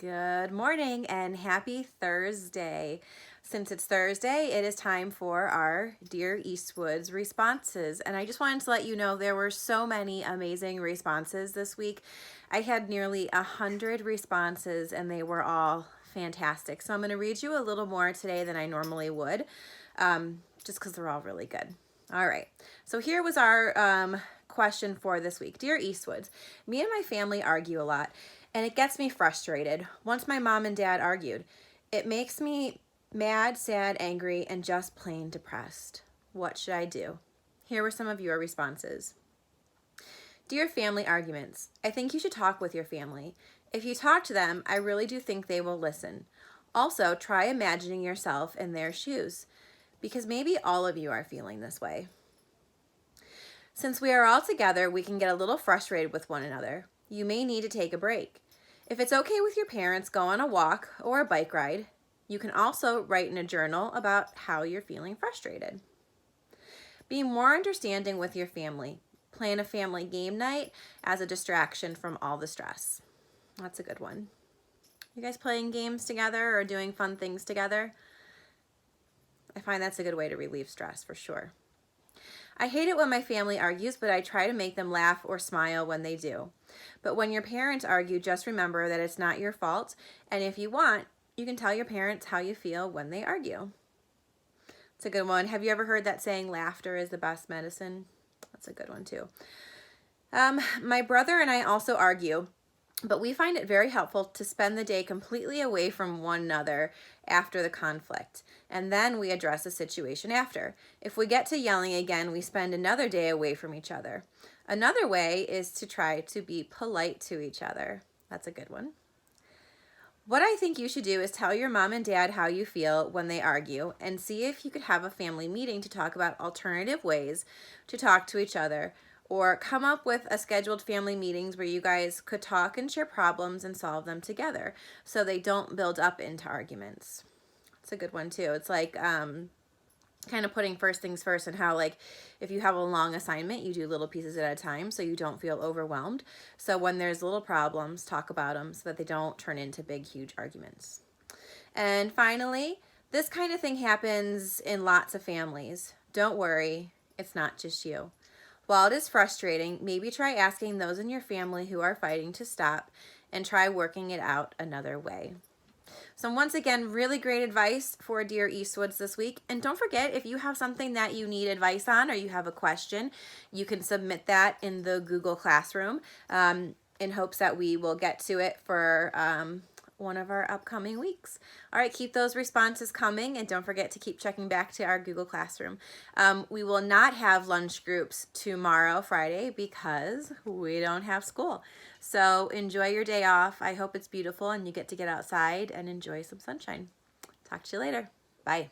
Good morning and happy Thursday. Since it's Thursday, it is time for our Dear Eastwoods responses. And I just wanted to let you know there were so many amazing responses this week. I had nearly 100 responses and they were all fantastic. So I'm going to read you a little more today than I normally would, just because they're all really good. All right, so here was our question for this week. Dear Eastwoods, me and my family argue a lot and it gets me frustrated. Once my mom and dad argued. It makes me mad, sad, angry, and just plain depressed. What should I do? Here were some of your responses. Dear family arguments, I think you should talk with your family. If you talk to them, I really do think they will listen. Also, try imagining yourself in their shoes, because maybe all of you are feeling this way. Since we are all together, we can get a little frustrated with one another. You may need to take a break. If it's okay with your parents, go on a walk or a bike ride. You can also write in a journal about how you're feeling frustrated. Be more understanding with your family. Plan a family game night as a distraction from all the stress. That's a good one. You guys playing games together or doing fun things together? I find that's a good way to relieve stress for sure. I hate it when my family argues, but I try to make them laugh or smile when they do. But when your parents argue, just remember that it's not your fault, and if you want, you can tell your parents how you feel when they argue. It's a good one. Have you ever heard that saying, laughter is the best medicine? That's a good one too. My brother and I also argue, but we find it very helpful to spend the day completely away from one another after the conflict, and then we address the situation after. If we get to yelling again, we spend another day away from each other. Another way is to try to be polite to each other. That's a good one. What I think you should do is tell your mom and dad how you feel when they argue and see if you could have a family meeting to talk about alternative ways to talk to each other, or come up with a scheduled family meetings where you guys could talk and share problems and solve them together so they don't build up into arguments. It's a good one too. It's like kind of putting first things first, and how, like, if you have a long assignment, you do little pieces at a time so you don't feel overwhelmed. So when there's little problems, talk about them so that they don't turn into big, huge arguments. And finally, this kind of thing happens in lots of families. Don't worry, it's not just you. While it is frustrating, maybe try asking those in your family who are fighting to stop and try working it out another way. So once again, really great advice for Dear Eastwoods this week. And don't forget, if you have something that you need advice on or you have a question, you can submit that in the Google Classroom in hopes that we will get to it for one of our upcoming weeks. All right, keep those responses coming, and don't forget to keep checking back to our Google Classroom. We will not have lunch groups tomorrow, Friday, because we don't have school. So enjoy your day off. I hope it's beautiful and you get to get outside and enjoy some sunshine. Talk to you later. Bye.